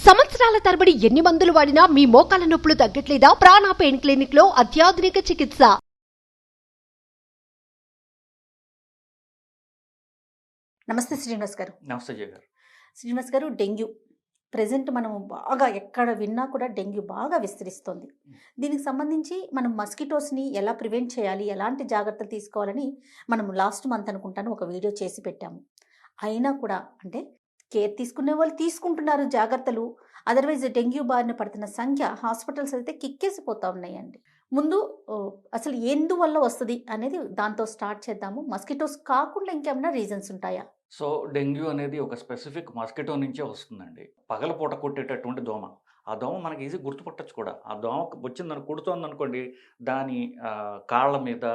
సంవత్సరాల తరబడి ఎన్ని మందులు వాడినా మీ మోకాల నొప్పులు తగ్గట్లేదా? ప్రాణ పెయిన్ క్లినిక్ లో అత్యాధునిక చికిత్స. నమస్తే శ్రీనివాస్ గారు. నమస్తే జయ గారు. శ్రీనివాస్ గారు, డెంగ్యూ ప్రెజెంట్ మనం బాగా ఎక్కడ విన్నా కూడా డెంగ్యూ బాగా విస్తరిస్తుంది. దీనికి సంబంధించి మనం మస్కిటోస్ని ఎలా ప్రివెంట్ చేయాలి, ఎలాంటి జాగ్రత్తలు తీసుకోవాలని మనం లాస్ట్ మంత్ అనుకుంటాను ఒక వీడియో చేసి పెట్టాము. అయినా కూడా అంటే కేర్ తీసుకునే వాళ్ళు తీసుకుంటున్నారు జాగ్రత్తలు, అదర్వైజ్ డెంగ్యూ బారిన పడుతున్న సంఖ్య హాస్పిటల్స్ అయితే కిక్కేసిపోతూ ఉన్నాయండి. ముందు అసలు ఎందువల్ల వస్తుంది అనేది దాంతో స్టార్ట్ చేద్దాము. మస్కిటోస్ కాకుండా ఇంకేమైనా రీజన్స్ ఉంటాయా? సో డెంగ్యూ అనేది ఒక స్పెసిఫిక్ మస్కిటో నుంచే వస్తుందండి. పగల పూట కొట్టేటటువంటి దోమ. ఆ దోమ మనకి ఈజీ గుర్తుపట్టచ్చు కూడా. ఆ దోమ వచ్చిందని కుడుతోంది అనుకోండి, దాని కాళ్ళ మీద,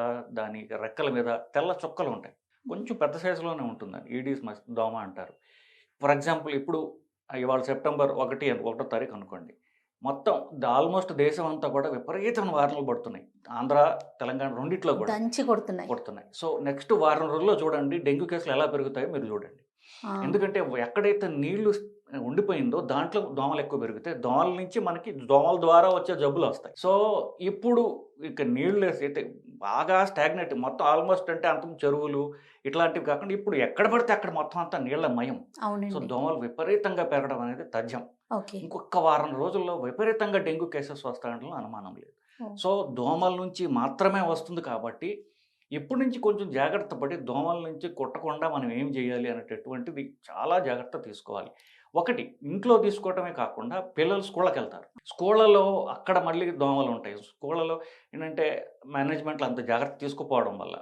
దాని రెక్కల మీద తెల్ల చుక్కలు ఉంటాయి. కొంచెం పెద్ద సైజులోనే ఉంటుందని ఈడీస్ దోమ అంటారు. ఫర్ ఎగ్జాంపుల్ ఇప్పుడు ఇవాళ సెప్టెంబర్ 1వ తారీఖు అనుకోండి, మొత్తం ఆల్మోస్ట్ దేశం అంతా కూడా విపరీతమైన వానలు పడుతున్నాయి. ఆంధ్ర, తెలంగాణ రెండిట్లో కూడా దంచి కొడుతున్నాయి. సో నెక్స్ట్ వారం రోజుల్లో చూడండి డెంగ్యూ కేసులు ఎలా పెరుగుతాయో మీరు చూడండి. ఎందుకంటే ఎక్కడైతే నీళ్లు ఉండిపోయిందో దాంట్లో దోమలు ఎక్కువ పెరుగుతాయి. దోమల నుంచి మనకి దోమల ద్వారా వచ్చే జబ్బులు వస్తాయి. సో ఇప్పుడు ఇక నీళ్లు అయితే బాగా స్టాగ్నెట్, మొత్తం ఆల్మోస్ట్ అంటే అంత చెరువులు ఇట్లాంటివి కాకుండా ఇప్పుడు ఎక్కడ పడితే అక్కడ మొత్తం అంతా నీళ్ల మయం. సో దోమలు విపరీతంగా పెరగడం అనేది తథ్యం. ఇంకొక వారం రోజుల్లో విపరీతంగా డెంగ్యూ కేసెస్ వస్తాయంటే అనుమానం లేదు. సో దోమల నుంచి మాత్రమే వస్తుంది కాబట్టి ఇప్పటి నుంచి కొంచెం జాగ్రత్త పడి దోమల నుంచి కొట్టకుండా మనం ఏం చేయాలి అనేటటువంటిది చాలా జాగ్రత్త తీసుకోవాలి. ఒకటి, ఇంట్లో తీసుకోవటమే కాకుండా పిల్లలు స్కూళ్ళకి వెళ్తారు, స్కూళ్ళలో అక్కడ మళ్ళీ దోమలు ఉంటాయి. స్కూళ్ళలో ఏంటంటే మేనేజ్మెంట్లో అంత జాగ్రత్త తీసుకుపోవడం వల్ల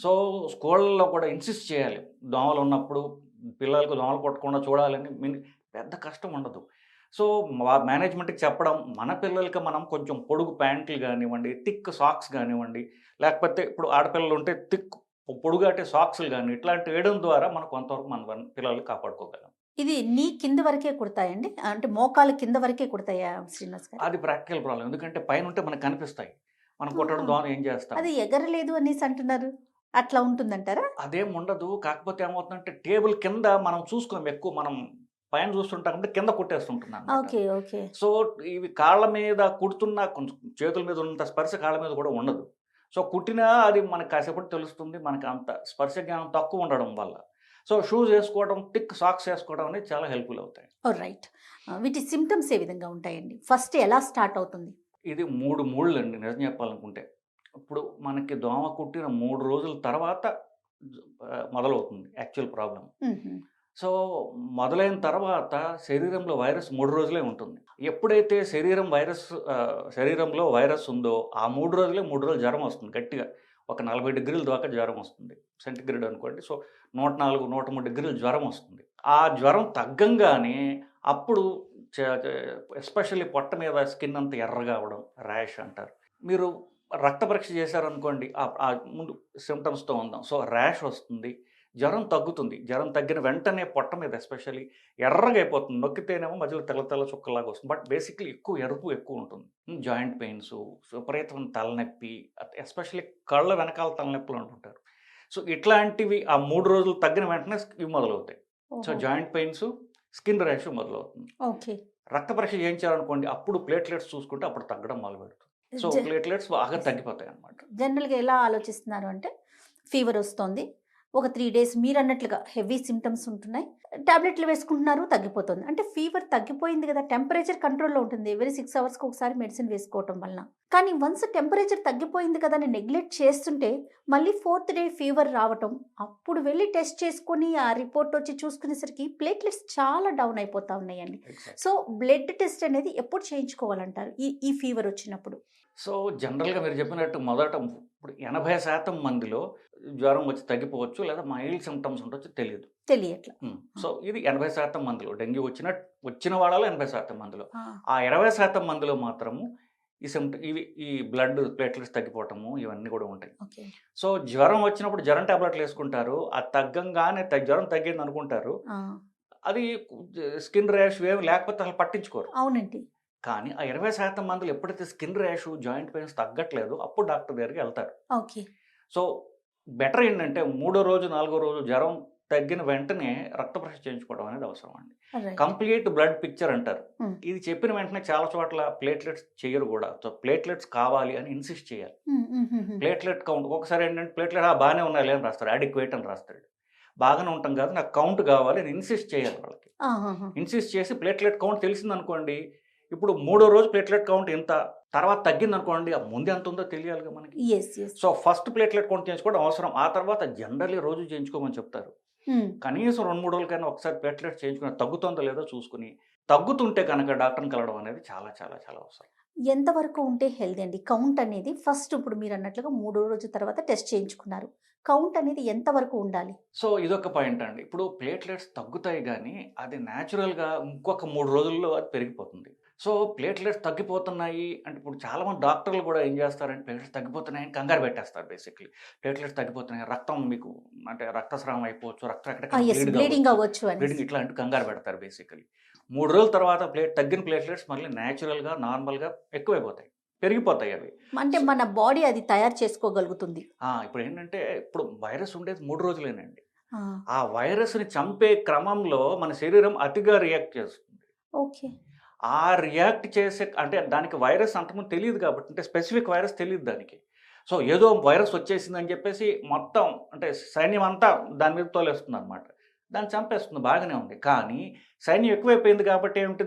సో స్కూళ్ళలో కూడా ఇన్సిస్ట్ చేయాలి, దోమలు ఉన్నప్పుడు పిల్లలకు దోమలు కొట్టకుండా చూడాలని. పెద్ద కష్టం ఉండదు. సో మేనేజ్మెంట్కి చెప్పడం, మన పిల్లలకి మనం కొంచెం పొడుగు ప్యాంట్లు కానివ్వండి, థిక్ సాక్స్ కానివ్వండి, లేకపోతే ఇప్పుడు ఆడపిల్లలు ఉంటే థిక్ పొడుగాటే సాక్స్లు కానీ ఇట్లాంటివి వేయడం ద్వారా మనం కొంతవరకు మన పిల్లల్ని కాపాడుకోగలం. ఇది నీ కింద వరకే కుడతాయండి, అంటే మోకాలు కింద వరకే కుడతాయా శ్రీనివాస్ గారు? అది ప్రాక్టికల్ ప్రాబ్లం. ఎందుకంటే పైన ఉంటే మనకు కనిపిస్తాయి, మనం కొట్టడం ద్వారా ఏం చేస్తాం. అది ఎగరలేదు అనేసి అంటున్నారు, అట్లా ఉంటుందంటారా? అదేం ఉండదు. కాకపోతే ఏమవుతుందంటే టేబుల్ కింద మనం చూసుకోం, ఎక్కువ మనం పైన చూస్తుంటామంటే కింద కొట్టేస్తుంటున్నాం. సో ఇవి కాళ్ళ మీద కుడుతున్నా కొంచెం చేతుల మీద ఉన్నంత స్పర్శ కాళ్ళ మీద కూడా ఉండదు. సో కుట్టినా అది మనకు కాసేపటి తెలుస్తుంది. మనకి అంత స్పర్శ జ్ఞానం తక్కువ ఉండడం వల్ల సో షూస్ వేసుకోవడం, థిక్ సాక్స్ వేసుకోవడం అనేది చాలా హెల్ప్ఫుల్ అవుతాయి. రైట్. వీటి సిమ్టమ్స్ ఏ విధంగా ఉంటాయండి? ఫస్ట్ ఎలా స్టార్ట్ అవుతుంది? ఇది మూడు అండి నిజం చెప్పాలనుకుంటే. ఇప్పుడు మనకి దోమ కుట్టిన 3 రోజుల తర్వాత మొదలవుతుంది యాక్చువల్ ప్రాబ్లం. సో మొదలైన తర్వాత శరీరంలో వైరస్ 3 రోజులే ఉంటుంది. ఎప్పుడైతే శరీరంలో వైరస్ ఉందో ఆ 3 రోజులు జ్వరం వస్తుంది గట్టిగా. ఒక 40 డిగ్రీల దాకా జ్వరం వస్తుంది, సెంటిగ్రేడ్ అనుకోండి. సో 104, 103 డిగ్రీల జ్వరం వస్తుంది. ఆ జ్వరం తగ్గంగానే అప్పుడు ఎస్పెషల్లీ పొట్ట మీద స్కిన్ అంతా ఎర్రగా అవడం, ర్యాష్ అంటారు. మీరు రక్త పరీక్ష చేశారనుకోండి, ముందు సిమ్టమ్స్తో ఉందాం. సో ర్యాష్ వస్తుంది, జ్వరం తగ్గుతుంది. జ్వరం తగ్గిన వెంటనే పొట్ట మీద ఎస్పెషల్లీ ఎర్రగా అయిపోతుంది. నొక్కితేనేమో మధ్యలో తెల్ల చుక్కలాగా వస్తుంది. బట్ బేసిక్లీ ఎరుపు ఎక్కువ ఉంటుంది. జాయింట్ పెయిన్స్, విపరీతమైన తలనొప్పి, ఎస్పెషల్లీ కళ్ళ వెనకాల తలనొప్పులు అంటుంటారు. సో ఇట్లాంటివి ఆ 3 రోజులు తగ్గిన వెంటనే ఇవి మొదలవుతాయి. So joint pains, skin rash మొదలవుతుంది. రక్త పరీక్ష చేయించారనుకోండి, అప్పుడు ప్లేట్లెట్స్ చూసుకుంటే అప్పుడు తగ్గడం మొదలు పెడుతుంది. సో ప్లేట్లెట్స్ బాగా తగ్గిపోతాయి అన్నమాట. జనరల్గా ఎలా ఆలోచిస్తున్నారు అంటే, ఫీవర్ వస్తుంది, ఒక 3 డేస్ మీరు అన్నట్లుగా హెవీ సిమ్టమ్స్ ఉంటున్నాయి, టాబ్లెట్లు వేసుకుంటున్నారు, తగ్గిపోతుంది. అంటే ఫీవర్ తగ్గిపోయింది కదా, టెంపరేచర్ కంట్రోల్లో ఉంటుంది, ఎవరీ 6 అవర్స్కి ఒకసారి మెడిసిన్ వేసుకోవటం వలన. కానీ వన్స్ టెంపరేచర్ తగ్గిపోయింది కదా అని నెగ్లెక్ట్ చేస్తుంటే మళ్ళీ 4th డే ఫీవర్ రావటం, అప్పుడు వెళ్ళి టెస్ట్ చేసుకొని ఆ రిపోర్ట్ వచ్చి చూసుకునేసరికి ప్లేట్లెట్స్ చాలా డౌన్ అయిపోతూ ఉన్నాయండి. సో బ్లడ్ టెస్ట్ అనేది ఎప్పుడు చేయించుకోవాలంటారు ఈ ఫీవర్ వచ్చినప్పుడు? సో జనరల్గా మీరు చెప్పినట్టు మొదట ఇప్పుడు 80% మందిలో జ్వరం వచ్చి తగ్గిపోవచ్చు, లేదా మైల్డ్ సిమ్టమ్స్ ఉండొచ్చు, తెలియట్లా. సో ఇది 80% మందిలో, డెంగ్యూ వచ్చిన వాళ్ళలో 80% మందిలో. ఆ 20% మందిలో మాత్రము ఈ బ్లడ్ ప్లేట్లెట్స్ తగ్గిపోవటము ఇవన్నీ కూడా ఉంటాయి. సో జ్వరం వచ్చినప్పుడు జ్వరం టాబ్లెట్లు వేసుకుంటారు, అది తగ్గంగానే జ్వరం తగ్గింది అనుకుంటారు, అది స్కిన్ ర్యాష్ ఏమి లేకపోతే అసలు పట్టించుకోరు. అవునండి. కానీ ఆ 20% మందిలో ఎప్పుడైతే స్కిన్ ర్యాష్, జాయింట్ పెయిన్స్ తగ్గట్లేదు, అప్పుడు డాక్టర్ దగ్గరికి వెళ్తారు. సో బెటర్ ఏంటంటే 3వ రోజు 4వ రోజు జ్వరం తగ్గిన వెంటనే రక్త పరీక్ష చేయించుకోవడం అనేది అవసరం అండి. రైట్. కంప్లీట్ బ్లడ్ పిక్చర్ అంటారు. Hmm. ఇది చెప్పిన వెంటనే చాలా చోట్ల ప్లేట్లెట్స్ చేయరు కూడా. సో ప్లేట్లెట్స్ కావాలి అని ఇన్సిస్ట్ చేయాలి. ప్లేట్లెట్ కౌంట్ ఒకసారి ఏంటంటే ప్లేట్లెట్ బాగానే ఉన్నాయి అని రాస్తారు, అడిక్వేట్ అని రాస్తాడు. బాగానే ఉంటాం కాదు, నాకు కౌంట్ కావాలి అని ఇన్సిస్ట్ చేయాలి వాళ్ళకి. ఇన్సిస్ట్ చేసి ప్లేట్లెట్ కౌంట్ తెలిసింది అనుకోండి, ఇప్పుడు 3వ రోజు ప్లేట్లెట్ కౌంట్ ఎంత, తర్వాత తగ్గింది అనుకోండి, ఆ ముందు ఎంత ఉందో తెలియాలిగా మనకి. సో ఫస్ట్ ప్లేట్లెట్ కౌంట్ చేయించుకోవడం అవసరం. ఆ తర్వాత జనరల్లీ రోజు చేయించుకోమని చెప్తారు. కనీసం 2-3 రోజులకైనా ఒకసారి ప్లేట్లెట్ చేయించుకుని తగ్గుతుందో లేదో చూసుకుని, తగ్గుతుంటే కనుక డాక్టర్ని కలవడం అనేది చాలా చాలా చాలా అవసరం. ఎంతవరకు ఉంటే హెల్దీ అండి కౌంట్ అనేది? ఫస్ట్ ఇప్పుడు మీరు అన్నట్లుగా 3వ రోజు తర్వాత టెస్ట్ చేయించుకున్నారు, కౌంట్ అనేది ఎంతవరకు ఉండాలి? సో ఇదొక పాయింట్ అండి. ఇప్పుడు ప్లేట్లెట్స్ తగ్గుతాయి కానీ అది న్యాచురల్గా ఇంకొక 3 రోజుల్లో అది పెరిగిపోతుంది. సో ప్లేట్లెట్స్ తగ్గిపోతున్నాయి అంటే ఇప్పుడు చాలామంది డాక్టర్లు కూడా ఏం చేస్తారంటే ప్లేట్లెట్స్ తగ్గిపోతున్నాయని కంగారు పెట్టేస్తారు. బేసిక్లీ ప్లేట్లెట్స్ తగ్గిపోతున్నాయి, రక్తం మీకు అంటే రక్తస్రావం అయిపోవచ్చు, రక్తం బ్లీడింగ్ అవ్వచ్చు బ్లీడింగ్ ఇట్లాంటి కంగారు పెడతారు. బేసికలీ 3 రోజుల తర్వాత తగ్గిన ప్లేట్లెట్స్ మళ్ళీ న్యాచురల్గా నార్మల్గా ఎక్కువైపోతాయి, పెరిగిపోతాయి అవి. అంటే మన బాడీ అది తయారు చేసుకోగలుగుతుంది. ఇప్పుడు ఏంటంటే ఇప్పుడు వైరస్ ఉండేది 3 రోజులేనండి. ఆ వైరస్ని చంపే క్రమంలో మన శరీరం అతిగా రియాక్ట్ చేస్తుంది. ఓకే. ఆ రియాక్ట్ చేసే అంటే దానికి వైరస్ అంతకుముందు తెలియదు కాబట్టి, అంటే స్పెసిఫిక్ వైరస్ తెలియదు దానికి. సో ఏదో వైరస్ వచ్చేసిందని చెప్పేసి మొత్తం అంటే సైన్యం అంతా దాని మీద తోలేస్తుంది అనమాట, దాన్ని చంపేస్తుంది, బాగానే ఉంది. కానీ సైన్యం ఎక్కువైపోయింది కాబట్టి ఏమిటి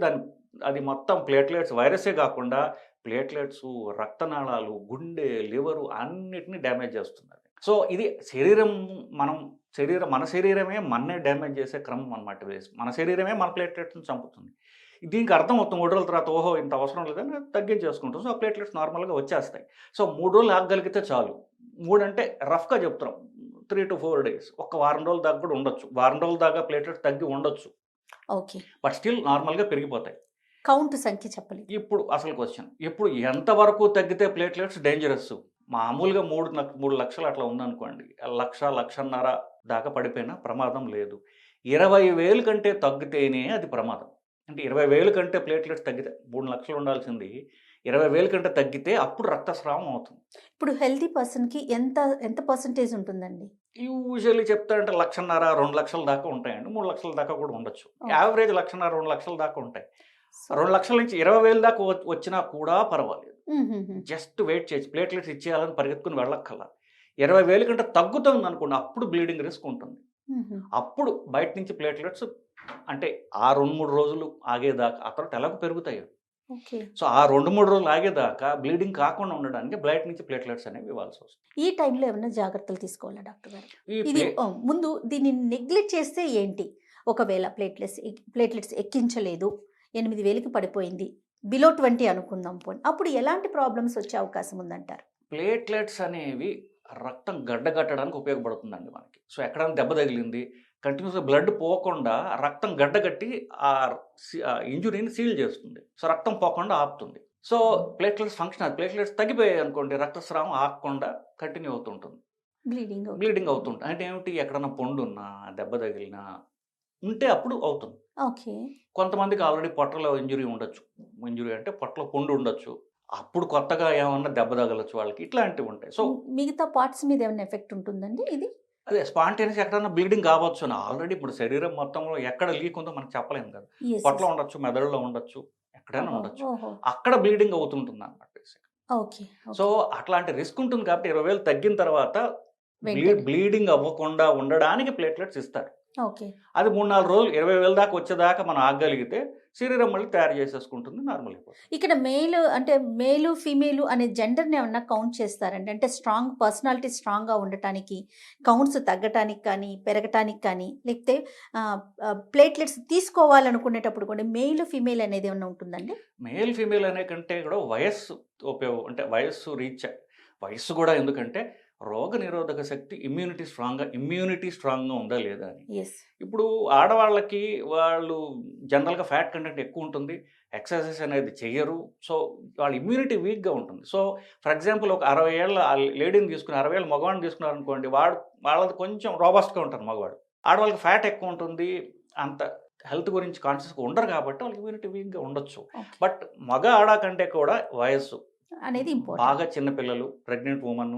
అది మొత్తం ప్లేట్లెట్స్ వైరసే కాకుండా ప్లేట్లెట్స్, రక్తనాళాలు, గుండె, లివరు అన్నిటినీ డ్యామేజ్ చేస్తుంది. సో ఇది మన శరీరమే మన్నే డ్యామేజ్ చేసే క్రమం అనమాట. మన శరీరమే మన ప్లేట్లెట్స్ని చంపుతుంది. దీనికి అర్థం అవుతుంది 3 రోజుల తర్వాత, ఓహో ఇంత అవసరం లేదని తగ్గించేసుకుంటాం. సో ప్లేట్లెట్స్ నార్మల్గా వచ్చేస్తాయి. సో 3 రోజులు ఆగగలిగితే చాలు. 3 అంటే రఫ్గా చెప్తున్నాం, 3 to 4 days, ఒక వారం రోజుల దాకా కూడా ఉండొచ్చు. వారం రోజుల దాకా ప్లేట్లెట్స్ తగ్గి ఉండొచ్చు. ఓకే. బట్ స్టిల్ నార్మల్గా పెరిగిపోతాయి. కౌంట్ సంఖ్య చెప్పలేదు. ఇప్పుడు అసలు క్వశ్చన్, ఇప్పుడు ఎంతవరకు తగ్గితే ప్లేట్లెట్స్ డేంజరస్? మామూలుగా 3 లక్షలు అట్లా ఉందనుకోండి, 1,00,000-1,50,000 దాకా పడిపోయినా ప్రమాదం లేదు. 20,000 కంటే తగ్గితేనే అది ప్రమాదం. అంటే 20,000 కంటే ప్లేట్లెట్స్ తగ్గితే 3 లక్షలు ఉండాల్సింది 20,000 కంటే తగ్గితే అప్పుడు రక్తస్రావం అవుతుంది. ఇప్పుడు హెల్తీ పర్సన్కి ఎంత పర్సంటేజ్ ఉంటుందండి? యూజువల్లీ చెప్తారంటే 1,50,000-2 లక్షల దాకా ఉంటాయండి, 3 లక్షల దాకా కూడా ఉండొచ్చు. యావరేజ్ 1,50,000-2 లక్షల దాకా ఉంటాయి. 2 లక్షల నుంచి 20,000 దాకా వచ్చినా కూడా పర్వాలేదు. జస్ట్ వెయిట్ చేయొచ్చు, ప్లేట్లెట్స్ ఇచ్చేయాలని పరిగెత్తుకుని వెళ్ళక్కల్లా. 20,000 కంటే తగ్గుతుంది అనుకోండి, అప్పుడు బ్లీడింగ్ రిస్క్ ఉంటుంది. అప్పుడు బయట నుంచి ప్లేట్లెట్స్ అంటే ఆ 2-3 రోజులు ఆగేదాకా, ఆ తర్వాత ఎలాగో పెరుగుతాయి. సో ఆ 2-3 రోజులు ఆగేదాకా బ్లీడింగ్ కాకుండా ఉండడానికి బయట నుంచి ప్లేట్లెట్స్ అనేవి ఇవ్వాల్సి వస్తుంది. ఈ టైంలో ఏమైనా జాగ్రత్తలు తీసుకోవాలా డాక్టర్ గారు? ఇది ముందు దీన్ని నెగ్లెక్ట్ చేస్తే ఏంటి? ఒకవేళ ప్లేట్లెట్స్ ఎక్కించలేదు, 8,000కి పడిపోయింది, బిలో 20 అనుకుందాం పోనీ, అప్పుడు ఎలాంటి ప్రాబ్లమ్స్ వచ్చే అవకాశం ఉందంటారు? ప్లేట్లెట్స్ అనేవి రక్తం గడ్డగట్టడానికి ఉపయోగపడుతుందండి మనకి. సో ఎక్కడైనా దెబ్బ తగిలింది, కంటిన్యూస్గా బ్లడ్ పోకుండా రక్తం గడ్డగట్టి ఆ ఇంజురీని సీల్ చేస్తుంది. సో రక్తం పోకుండా ఆపుతుంది. సో ప్లేట్లెట్స్ ఫంక్షన్, అది ప్లేట్లెట్స్ తగ్గిపోయాయి అనుకోండి, రక్తస్రావం ఆగకుండా కంటిన్యూ అవుతుంటుంది, బ్లీడింగ్ అవుతుంటుంది. అంటే ఏమిటి, ఎక్కడన్నా పొండున్నా, దెబ్బ తగిలినా ఉంటే అప్పుడు అవుతుంది. ఓకే. కొంతమందికి ఆల్రెడీ పొట్టలో ఇంజురీ ఉండొచ్చు, ఇంజురీ అంటే పొట్టలో పొండు ఉండొచ్చు, అప్పుడు కొత్తగా ఏమన్నా దెబ్బ తగలచ్చు వాళ్ళకి, ఇట్లాంటివి ఉంటాయి. సో మిగతా పార్ట్స్ మీద ఏమైనా ఎఫెక్ట్ ఉంటుందండి? ఇది అదే స్పాంటేనియస్ ఎక్కడన్నా బ్లీడింగ్ కావచ్చు అని, ఆల్రెడీ ఇప్పుడు శరీరం మొత్తంలో ఎక్కడ లీక్ ఉందో మనకు చెప్పలేము కదా. పొట్టలో ఉండొచ్చు, మెదడులో ఉండొచ్చు, ఎక్కడైనా ఉండొచ్చు, అక్కడ బ్లీడింగ్ అవుతుంటుంది అన్నమాట. సో అట్లాంటి రిస్క్ ఉంటుంది కాబట్టి 20,000 తగ్గిన తర్వాత బ్లీడింగ్ అవ్వకుండా ఉండడానికి ప్లేట్లెట్స్ ఇస్తారు. అది 3-4 రోజులు 20,000 దాకా వచ్చేదాకా మనం ఆగగలిగితే శరీరం మళ్ళీ తయారు చేసేసుకుంటుంది, నార్మల్ అయిపోతుంది. ఇక్కడ మేలు ఫీమేల్ అనే జెండర్ని ఏమన్నా కౌంట్ చేస్తారండి? అంటే పర్సనాలిటీ స్ట్రాంగ్గా ఉండటానికి, కౌంట్స్ తగ్గటానికి కానీ పెరగటానికి కానీ, లేకపోతే ప్లేట్లెట్స్ తీసుకోవాలనుకునేటప్పుడు కూడా మేలు ఫీమేల్ అనేది ఏమన్నా ఉంటుందండి? మేల్ ఫీమేల్ అనే కంటే కూడా వయస్సు ఉపయోగం, అంటే వయస్సు కూడా, ఎందుకంటే రోగ నిరోధక శక్తి ఇమ్యూనిటీ స్ట్రాంగ్గా ఉందా లేదా అని. ఇప్పుడు ఆడవాళ్ళకి వాళ్ళు జనరల్గా ఫ్యాట్ కంటెంట్ ఎక్కువ ఉంటుంది, ఎక్సర్సైజ్ అనేది చెయ్యరు, సో వాళ్ళ ఇమ్యూనిటీ వీక్గా ఉంటుంది. సో ఫర్ ఎగ్జాంపుల్ ఒక 60 ఏళ్ళ లేడీని తీసుకుని 60 ఏళ్ళ మగవాడిని తీసుకున్నారనుకోండి, వాళ్ళది కొంచెం రోబస్ట్గా ఉంటారు మగవాడు. ఆడవాళ్ళకి ఫ్యాట్ ఎక్కువ ఉంటుంది, అంత హెల్త్ గురించి కాన్షియస్గా ఉండరు కాబట్టి వాళ్ళకి ఇమ్యూనిటీ వీక్గా ఉండొచ్చు. బట్ ఆడ కంటే కూడా వయస్సు అనేది బాగా చిన్నపిల్లలు, ప్రెగ్నెంట్ ఉమెన్,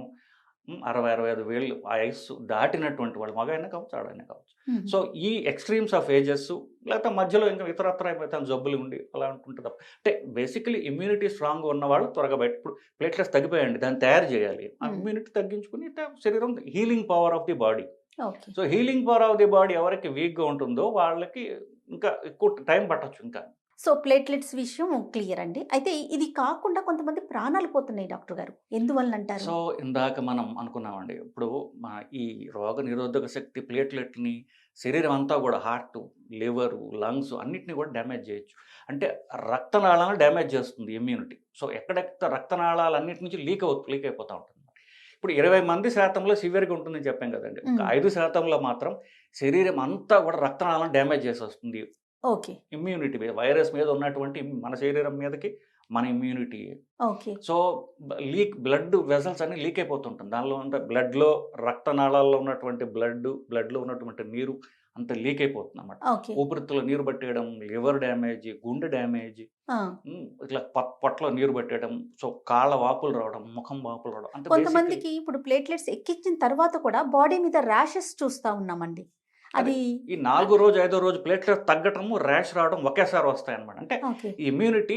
60-65 వేళ్ళు ఆ వయస్సు దాటినటువంటి వాళ్ళు, మగ అయినా కావచ్చు, ఆడైనా కావచ్చు. మ్మ్. సో ఈ ఎక్స్ట్రీమ్స్ ఆఫ్ ఏజెస్, లేకపోతే మధ్యలో ఇంకా ఇతరత్ర అయిపోతాను జబ్బులు ఉండి అలా ఉంటుంది తప్ప, అంటే బేసికలీ ఇమ్యూనిటీ స్ట్రాంగ్ ఉన్నవాళ్ళు త్వరగా బయట. ఇప్పుడు ప్లేట్లెట్స్ తగ్గిపోయండి, దాన్ని తయారు చేయాలి. ఆ ఇమ్యూనిటీ తగ్గించుకుని శరీరం healing power of the body. Okay. So healing power of the body ఎవరికి వీక్గా ఉంటుందో వాళ్ళకి ఇంకా ఎక్కువ టైం పట్టొచ్చు. ఇంకా సో ప్లేట్లెట్స్ విషయం క్లియర్ అండి. అయితే ఇది కాకుండా కొంతమంది ప్రాణాలు పోతున్నాయి డాక్టర్ గారు, ఎందువల్ల అంటారు? సో ఇందాక మనం అనుకున్నామండి, ఇప్పుడు ఈ రోగ నిరోధక శక్తి ప్లేట్లెట్ని శరీరం అంతా కూడా హార్ట్, లివరు, లంగ్స్ అన్నిటిని కూడా డ్యామేజ్ చేయొచ్చు. అంటే రక్తనాళాలను డ్యామేజ్ చేస్తుంది ఇమ్యూనిటీ. సో ఎక్కడెక్కడ రక్తనాళాలు అన్నిటి నుంచి లీక్ అయిపోతూ ఉంటుంది. ఇప్పుడు 20% సివియర్గా ఉంటుందని చెప్పాం కదండి, ఒక 5% మాత్రం శరీరం అంతా కూడా రక్తనాళాలను డ్యామేజ్ చేసి వస్తుంది. ఓకే. ఇమ్యూనిటీ వైరస్ మీద ఉన్నటువంటి మన శరీరం మీదకి మన immunity. Okay. So blood vessels అన్ని లీక్ అయిపోతుంటుంది. దానిలో ఉన్న బ్లడ్లో, రక్తనాళాల్లో ఉన్నటువంటి బ్లడ్లో ఉన్నటువంటి నీరు అంత లీక్ అయిపోతుంది అన్నమాట. ఓకే. ఊపిరితిత్తులో నీరు పట్టేయడం, లివర్ డ్యామేజ్, గుండె డ్యామేజ్, ఇట్లా పొట్టలో నీరు పెట్టేయడం, సో కాళ్ళ వాపులు రావడం, ముఖం వాపులు రావడం. అంటే కొంతమందికి ఇప్పుడు ప్లేట్లెట్స్ ఎక్కించిన తర్వాత కూడా బాడీ మీద ర్యాషెస్ చూస్తా ఉన్నామండి. అది ఈ 4వ రోజు 5వ రోజు ప్లేట్లెట్స్ తగ్గటము, ర్యాష్ రావడం ఒకేసారి వస్తాయి అన్నమాట. అంటే ఓకే. ఈ ఇమ్యూనిటీ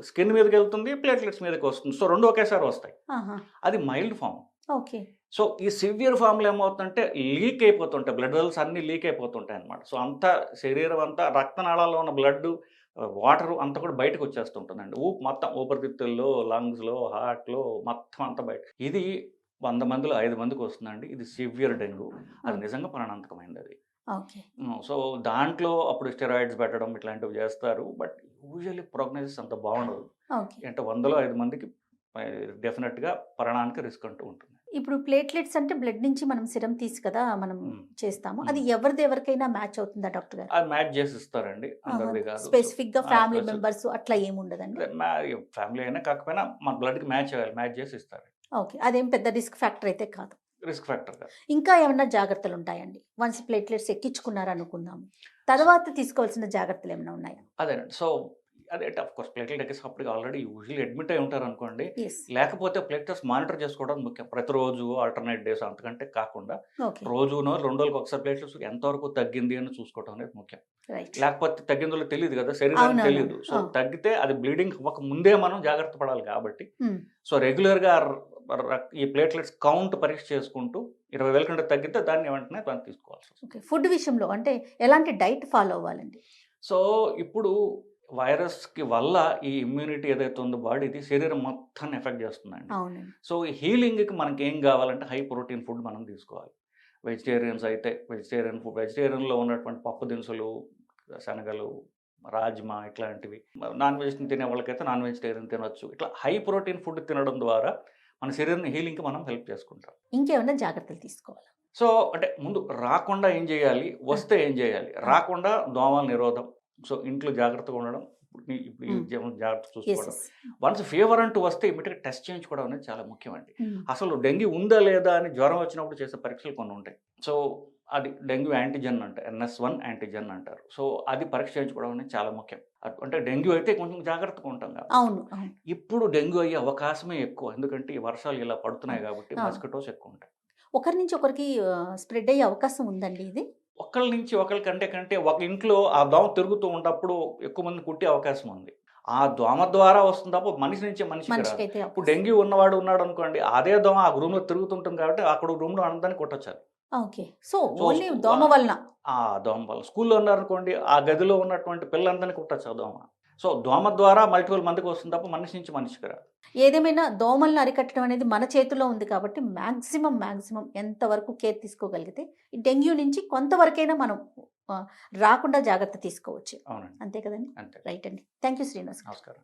స్కిన్ మీదకి వెళ్తుంది, ప్లేట్లెట్స్ మీదకి వస్తుంది. సో రెండు ఒకేసారి వస్తాయి. ఆహా. అది మైల్డ్ ఫామ్. ఓకే. సో ఈ సివియర్ ఫామ్లో ఏమవుతుందంటే లీక్ అయిపోతుంటాయి, బ్లడ్ వెల్స్ అన్నీ లీక్ అయిపోతుంటాయి అన్నమాట. సో అంతా శరీరం అంతా రక్తనాళాల్లో ఉన్న బ్లడ్, వాటర్ అంతా కూడా బయటకు వచ్చేస్తుంటుందండి. మొత్తం ఊపిరితిత్తుల్లో, లంగ్స్లో, హార్ట్లో మొత్తం అంతా బయట. ఇది 100 మందిలో 5 మందికి వస్తుందండి. ఇది సివియర్ డెంగ్యూ. అది నిజంగా ప్రాణాంతకమైంది అది. ఓకే. సో దాంట్లో అప్పుడు స్టెరాయిడ్స్ పెట్టడం ఇట్లాంటివి చేస్తారు. బట్ యూజువల్లీ ప్రోగ్నోసిస్ అంత బాగుండదు. ఓకే. అంటే 100లో 5 మందికి డెఫినెట్గా ప్రాణానికి రిస్క్ అంటూ ఉంటుంది. ఇప్పుడు ప్లేట్లెట్స్ అంటే బ్లడ్ నుంచి మనం సిరం తీసి కదా మనం చేస్తాము. అది ఎవరికైనా మ్యాచ్ అవుతుందా డాక్టర్ గారు? అది మ్యాచ్ చేసి ఇస్తారండి, అందరిది కాదు. స్పెసిఫిక్ గా ఫ్యామిలీ మెంబర్స్ అట్లా ఏముండదండి? ఫ్యామిలీ అయినా కాకపోయినా మన బ్లడ్కి మ్యాచ్ అవ్వాలి, మ్యాచ్ చేసి ఇస్తారు. ఓకే. అదేం పెద్ద రిస్క్ ఫ్యాక్టర్ అయితే కాదు. రిస్క్ ఫ్యాక్టర్ కాదు. ఇంకా ఏమన్నా జాగ్రత్తలు ఉంటాయండి? వన్స్ ప్లేట్లెట్స్ ఎక్కించుకున్నారు అనుకుందాము, తర్వాత తీసుకోవాల్సిన జాగ్రత్తలు ఏమైనా ఉన్నాయా? అదేనండి. సో అదే ఆఫ్ కోర్స్ ప్లేట్లెట్ ఎక్కేసినప్పటికి ఆల్రెడీ యూజువల్లీ అడ్మిట్ అయి ఉంటారు అనుకోండి. Yes. లేకపోతే ప్లేట్లెట్స్ మానిటర్ చేసుకోవడం ముఖ్యం. ప్రతిరోజు ఆల్టర్నేట్ డేస్ అంతకంటే కాకుండా ఓకే. రోజునో 2 రోజులకు ఒకసారి ప్లేట్లెట్స్ ఎంతవరకు తగ్గింది అని చూసుకోవడం అనేది ముఖ్యం. రైట్. లేకపోతే తగ్గిందో తెలియదు కదా, శరీరానికి అవునవును. తెలియదు. సో తగ్గితే అది బ్లీడింగ్ అవ్వక ముందే మనం జాగ్రత్త పడాలి కాబట్టి, Hmm. సో రెగ్యులర్గా ఈ ప్లేట్లెట్స్ కౌంట్ పరీక్ష చేసుకుంటూ 20,000 కంటే తగ్గితే దాన్ని వెంటనే దాన్ని తీసుకోవాల్సి వస్తుంది. ఓకే. ఫుడ్ విషయంలో అంటే ఎలాంటి డైట్ ఫాలో అవ్వాలండి? సో ఇప్పుడు వైరస్కి వల్ల ఈ ఇమ్యూనిటీ ఏదైతే ఉందో బాడీది శరీరం మొత్తాన్ని ఎఫెక్ట్ చేస్తుందండి. అవునండి. సో ఈ హీలింగ్కి మనకి ఏం కావాలంటే హై ప్రోటీన్ ఫుడ్ మనం తీసుకోవాలి. వెజిటేరియన్స్ అయితే వెజిటేరియన్లో ఉన్నటువంటి పప్పు దినుసులు, శనగలు, రాజ్మా ఇట్లాంటివి. నాన్ వెజ్ తినే వాళ్ళకైతే నాన్ వెజిటేరియన్ తినొచ్చు. ఇట్లా హై ప్రోటీన్ ఫుడ్ తినడం ద్వారా మన శరీరం హీలింగ్కి మనం హెల్ప్ చేసుకుంటాం. ఇంకేమైనా జాగ్రత్తలు తీసుకోవాలి? సో అంటే ముందు రాకుండా ఏం చేయాలి, వస్తే ఏం చేయాలి? రాకుండా దోమల నిరోధం. సో ఇంట్లో జాగ్రత్తగా ఉండడం, ఇప్పుడు ఈ జాగ్రత్త చూసుకోవడం. వన్స్ ఫీవర్ అంటూ వస్తే ఇమీడియట్గా టెస్ట్ చేయించుకోవడం అనేది చాలా ముఖ్యమండి. అసలు డెంగ్యూ ఉందా లేదా అని జ్వరం వచ్చినప్పుడు చేసే పరీక్షలు కొన్ని ఉంటాయి. సో అది డెంగ్యూ యాంటీజెన్ అంటారు, NS1 యాంటీజెన్ అంటారు. సో అది పరీక్ష చేయించుకోవడం అనేది చాలా ముఖ్యం. అంటే డెంగ్యూ అయితే కొంచెం జాగ్రత్తగా ఉంటాం కాబట్టి. అవును. ఇప్పుడు డెంగ్యూ అయ్యే అవకాశమే ఎక్కువ, ఎందుకంటే ఈ వర్షాలు ఇలా పడుతున్నాయి కాబట్టి మస్కిటోస్ ఎక్కువ ఉంటాయి. ఒకరి నుంచి ఒకరికి స్ప్రెడ్ అయ్యే అవకాశం ఉందండి ఇది? ఒకరి నుంచి ఒకరి కంటే ఒక ఇంట్లో ఆ దోమ తిరుగుతూ ఉన్నప్పుడు ఎక్కువ మంది కుట్టే అవకాశం ఉంది. ఆ దోమ ద్వారా వస్తుంది తప్ప మనిషి నుంచి మనిషికి రాదు. ఇప్పుడు డెంగ్యూ ఉన్నాడు అనుకోండి, అదే దోమ ఆ రూమ్లో తిరుగుతుంటుంది కాబట్టి అక్కడ రూమ్లో అందరినీ కొట్టొచ్చారు. ఓకే. సో ఓన్లీ దోమ వలన? ఆ దోమ వల్ల. స్కూల్లో ఉన్నారనుకోండి, ఆ గదిలో ఉన్నటువంటి పిల్లలందరినీ కొట్టచ్చు ఆ దోమ. సో దోమ ద్వారా మల్టిపుల్ మందికి వస్తుంది తప్ప మనిషి నుంచి మనిషికి రాదు. ఏదేమైనా దోమలను అరికట్టడం అనేది మన చేతిలో ఉంది కాబట్టి మ్యాక్సిమం ఎంతవరకు కేర్ తీసుకోగలిగితే ఈ డెంగ్యూ నుంచి కొంతవరకైనా మనం రాకుండా జాగ్రత్త తీసుకోవచ్చు. అవునండి. అంతే కదండి? అంతే. రైట్ అండి. Thank you Srinivas. నమస్కారం.